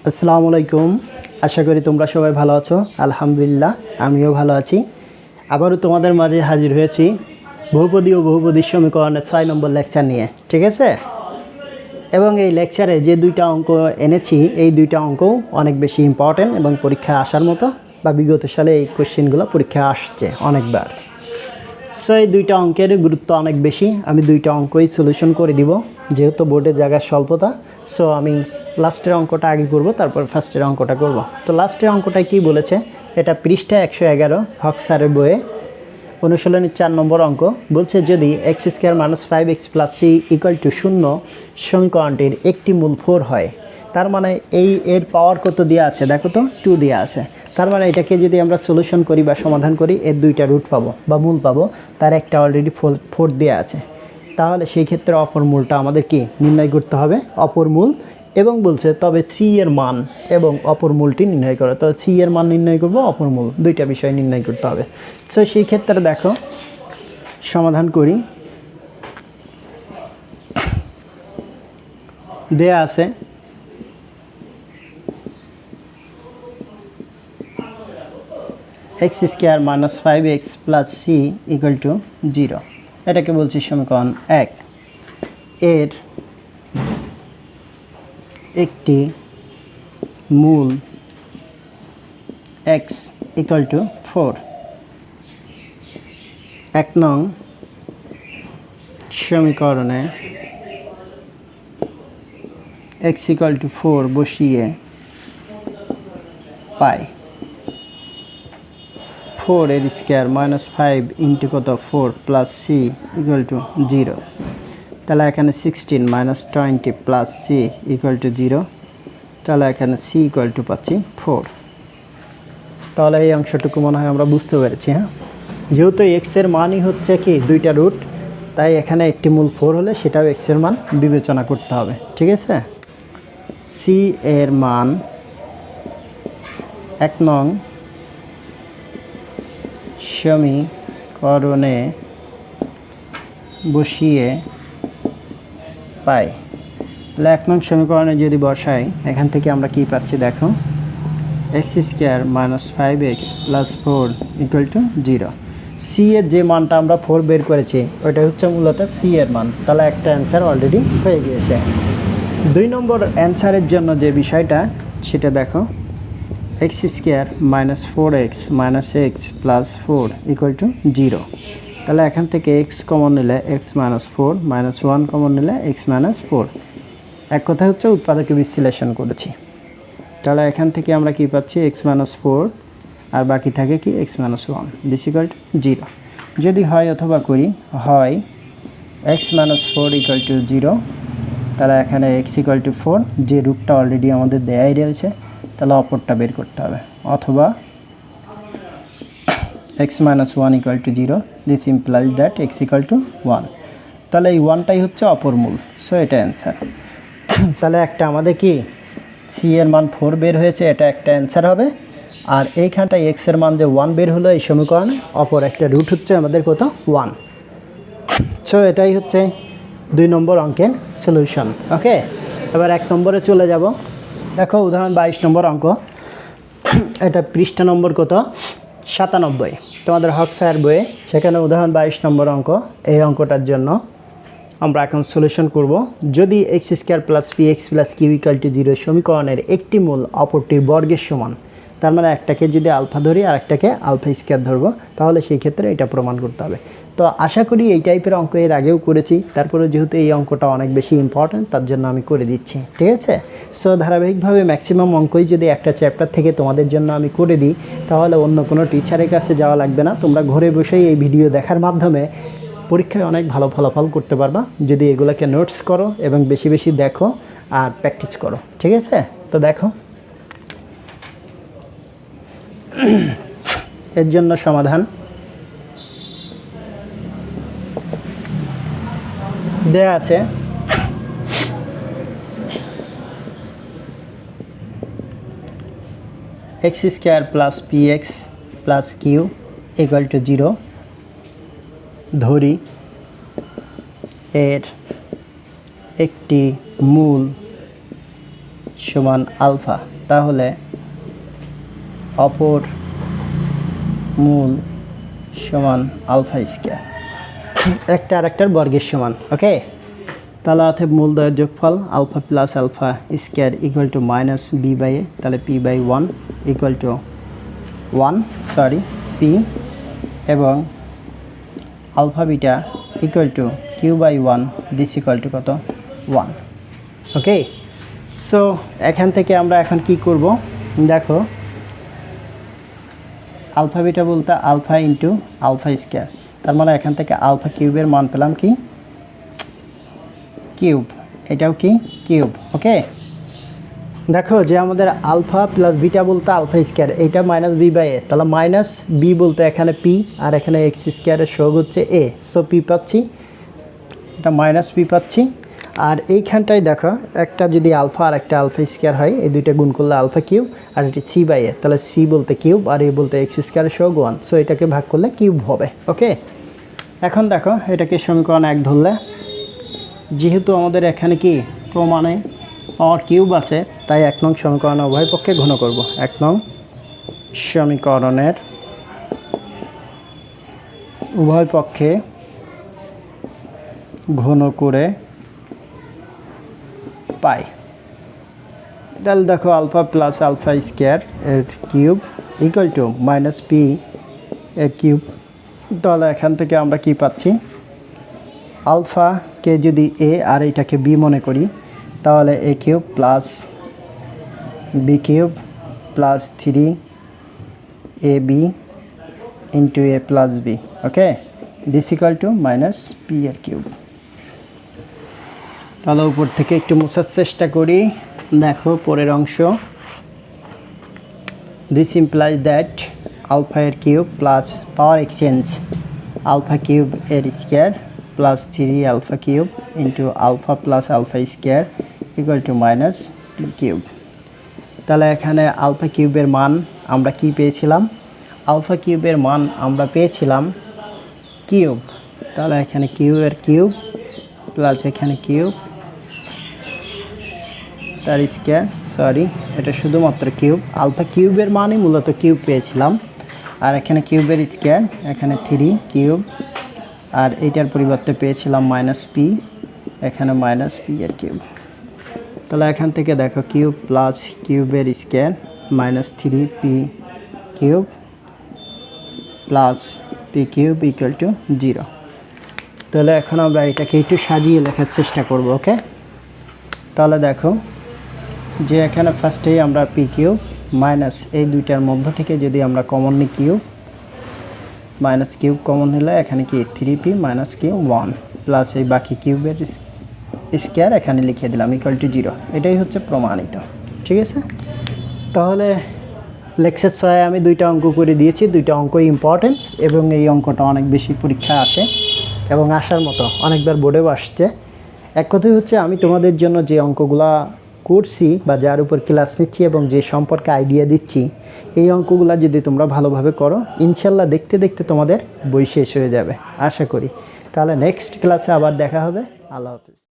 আসসালামু আলাইকুম। আশা করি তোমরা সবাই ভালো আছো। আলহামদুলিল্লাহ আমিও ভালো আছি। আবারও তোমাদের মাঝে হাজির হয়েছি বহুপদী ও বহুপদীর সমীকরণের 6 নম্বর লেকচার নিয়ে, ঠিক আছে? এবং এই লেকচারে যে দুইটা অঙ্ক এনেছি এই দুইটা অঙ্কও অনেক বেশি ইম্পর্টেন্ট এবং পরীক্ষায় আসার মতো, বা বিগত সালে এই কোশ্চেনগুলো পরীক্ষায় আসছে অনেকবার। সো এই দুইটা অঙ্কের গুরুত্ব অনেক বেশি। আমি দুইটা অঙ্কই সলিউশন করে দিব, যেহেতু বোর্ডের জায়গার স্বল্পতা। সো আমি লাস্টের অঙ্কটা আগে করব, তারপর ফার্স্টের অঙ্কটা করব। তো লাস্টের অঙ্কটায় কি বলেছে, এটা পৃষ্ঠা 111 হক স্যারের বইয়ে অনুশীলনের 4 নম্বর অঙ্ক। বলছে যদি x² - 5x + c = 0 সমীকরণটির একটি মূল 4 হয়, তার মানে এর পাওয়ার কত দেওয়া আছে দেখো তো, 2 দেওয়া আছে। তার মানে এটাকে যদি আমরা সলিউশন করি বা সমাধান করি, এর দুইটা রুট পাবো বা মূল পাবো, তার একটা অলরেডি 4 দেওয়া আছে। তাহলে সেই ক্ষেত্রে অপর মূলটা আমাদের কি নির্ণয় করতে হবে, অপর মূল। এবং বলছে তবে সি এর মান এবং অপর মূলটি নির্ণয় করো। তো সি এর মান নির্ণয় করবো, অপর মূল, দুইটা বিষয় নির্ণয় করতে হবে। সো সেই ক্ষেত্রে দেখো সমাধান করি। দেয়া আছে x² - 5x + c = 0। এটাকে বলছি সমীকরণ 1। এর একটি মূল x = 4। 1 নং সমীকরণে x = 4 বসিয়ে পাই 4 এর স্কয়ার - 5 ইন্টু কত 4 + c = 0। তাহলে এখানে 16 - 20 + c = 0। তাহলে এখানে c = পাচ্ছি 4। তাহলে এই অংশটুকু মনে হয় আমরা বুঝতে পেরেছি। হ্যাঁ, যেহেতু x এর মানই হচ্ছে কি দুইটা রুট, তাই এখানে একটি মূল 4 হলে সেটাও x এর মান বিবেচনা করতে হবে, ঠিক আছে? c এর মান 1 নং সমীকরণে বসিয়ে পাই। তাহলে 1 নং সমীকরণে যদি বসাই, এখান থেকে আমরা কি পাচ্ছি দেখো, x² - 5x + 4 = 0। সি এর যে মানটা আমরা 4 বের করেছি ওইটা হচ্ছে মূলত সি এর মান। তাহলে একটা অ্যান্সার অলরেডি হয়ে গিয়েছে। 2 নম্বর অ্যান্সারের জন্য যে বিষয়টা সেটা দেখো, x² - 4x - x + 4 = 0। তাহলে এখান থেকে x কমন নিলে x - 4 -1 কমন নিলে x - 4। এক কথা হচ্ছে উৎপাদকে বিশ্লেষণ করেছি। তাহলে এখান থেকে আমরা কি পাচ্ছি, x - 4 আর বাকি থাকে কি x - 1 = 0। যদি হয় অথবা করি, হয় x - 4 = 0, তাহলে এখানে x = 4, যে রুটটা অলরেডি আমাদের দেয়াই রয়েছে, তাহলে অপরটা বের করতে হবে। অথবা x - 1 = 0, this implies that x = 1। তাহলে এই 1টাই হচ্ছে অপর মূল। সো এটা অ্যান্সার। তাহলে একটা আমাদের কি সি এর মান 4 বের হয়েছে, এটা একটা অ্যান্সার হবে। আর এইখানটায় x এর মান যে 1 বের হলো এই সমীকরণে, অপর একটা রুট হচ্ছে আমাদের কত, 1। সো এটাই হচ্ছে 2 নম্বর অঙ্কের সলিউশন। ওকে, এবার 1 নম্বরে চলে যাব। দেখো উদাহরণ 22 নম্বর অঙ্ক। এটা পৃষ্ঠা নম্বর কত, 97 তোমাদের হক স্যার বইয়ে। সেখানে উদাহরণ 22 নম্বর অঙ্ক। এই অঙ্কটার জন্য আমরা এখন সলিউশন করব। যদি x² + px + q = 0 সমীকরণের একটি মূল অপরটির বর্গের সমান, তার মানে একটাকে যদি আলফা ধরি আর একটাকে আলফা স্কয়ার ধরবো, তাহলে সেই ক্ষেত্রে এটা প্রমাণ করতে হবে। তো আশা করি এই টাইপের অঙ্ক এর আগেও করেছি, তারপরে যেহেতু এই অঙ্কটা অনেক বেশি ইম্পর্ট্যান্ট তার জন্য আমি করে দিচ্ছি, ঠিক আছে? সো ধারাবাহিকভাবে ম্যাক্সিমাম অঙ্কই যদি একটা চ্যাপ্টার থেকে তোমাদের জন্য আমি করে দিই, তাহলে অন্য কোনো টিচারের কাছে যাওয়া লাগবে না। তোমরা ঘরে বসেই এই ভিডিও দেখার মাধ্যমে পরীক্ষায় অনেক ভালো ফলাফল করতে পারবা, যদি এগুলোকে নোটস করো এবং বেশি বেশি দেখো আর প্র্যাকটিস করো, ঠিক আছে? তো দেখো এর জন্য সমাধান দেয়া আছে। x² + px + q = 0 ধরি এর একটি মূল সমান আলফা, তাহলে অপর মূল সমান আলফা স্কয়ার, একটা আরেকটার বর্গের সমান। ওকে, তাহলে অতএব মূলদ্বয়ের যোগফল alpha plus alpha square equal to minus B by A, তাহলে P by 1 equal to 1 P, এবং alpha beta equal to Q by 1 this equal to কত 1। ওকে, সো এখান থেকে আমরা এখন কি করব, দেখো আলফা বিটা বলতে আলফা ইন্টু আলফা স্কয়ার, তার মানে এখান থেকে আলফা কিউবের মান পেলাম কি কিউব, এটাও কি কিউব। ওকে, দেখো যে আমাদের আলফা প্লাস বিটা বলতে আলফা স্কয়ার, এইটা মাইনাস বি বাই এ, তাহলে মাইনাস বি বলতে এখানে পি, আর এখানে এক্স স্কয়ারের সহগ হচ্ছে এ, সো পি পাচ্ছি, এটা মাইনাস পি পাচ্ছি। আর এইখানটায় দেখো একটা যদি আলফা আর একটা আলফা স্কয়ার হয়, এই দুইটা গুণ করলে আলফা কিউব, আর এটি সি বাই এ, তাহলে সি বলতে কিউব আর এ বলতে এক্স স্কয়ারের সহগ 1, সো এটাকে ভাগ করলে কিউব হবে। ওকে, এখন দেখো এটাকে সমীকরণ 1 ধরলে, যেহেতু আমাদের এখানে কি প্রমাণে পাওয়ার কিউব আছে, তাই 1 নং সমীকরণে উভয় পক্ষে ঘন করব। 1 নং সমীকরণের উভয় পক্ষে ঘন করে পাই, তাহলে দেখো আলফা প্লাস আলফা স্কয়ার এর cube equal to minus p এর কিউব, তাহলে এখান থেকে আমরা কি পাচ্ছি, আলফাকে যদি এ আর এটাকে বি মনে করি, তাহলে a cube plus b cube প্লাস 3 a b into a plus b. Okay, this equal to minus p এর কিউব। তাহলে উপর থেকে একটু মোছার চেষ্টা করি, দেখো পরের অংশ, দিস ইমপ্লাইজ দ্যাট আলফা এর cube plus power exchange alpha cube এর square plus 3 alpha cube into alpha plus alpha square equal to minus P cube. তাহলে এখানে আলফা কিউবের মান আমরা কি পেয়েছিলাম, আলফা কিউবের মান আমরা পেয়েছিলাম কিউব, তাহলে এখানে কিউ এর কিউব প্লাস এখানে কিউব তার স্কয়ার, এটা শুধুমাত্র কিউব, আলফা কিউবের মানই মূলত কিউব পেয়েছিলাম, আর এখানে কিউবের স্কয়ার, এখানে 3 কিউব, আর এইটার পরিবর্তে পেয়েছিলাম মাইনাস পি, এখানে মাইনাস পি এর কিউব। তাহলে এখান থেকে দেখো কিউব প্লাস কিউবের square minus 3 P cube plus P cube equal to 0। তাহলে এখন আমরা এটাকে একটু সাজিয়ে লেখার চেষ্টা করব। ওকে, তাহলে দেখো যে এখানে ফার্স্টেই আমরা পি কিউব মাইনাস এই দুইটার মধ্য থেকে যদি আমরা কমন নিই কিউব, মাইনাস কিউব কমন নিলে এখানে কি 3p মাইনাস কিউব 1 প্লাস এই বাকি কিউবের স্কয়ার এখানে লিখে দিলাম ইকুয়াল টু 0। এটাই হচ্ছে প্রমাণিত। ঠিক আছে, তাহলে লেকচার 6 আমি দুইটা অঙ্ক করে দিয়েছি, দুইটা অঙ্কই ইম্পর্টেন্ট, এবং এই অঙ্কটা অনেক বেশি পরীক্ষা আসে এবং আসার মতো, অনেকবার বোর্ডেও আসছে। এক কথাই হচ্ছে আমি তোমাদের জন্য যে অঙ্কগুলা করছি বা যার উপর ক্লাস নিচ্ছি এবং যে সম্পর্কে আইডিয়া দিচ্ছি, এই অঙ্কগুলা যদি তোমরা ভালোভাবে করো, ইনশাল্লাহ দেখতে দেখতে তোমাদের বই শেষ হয়ে যাবে আশা করি। তাহলে নেক্সট ক্লাসে আবার দেখা হবে। আল্লাহ হাফেজ।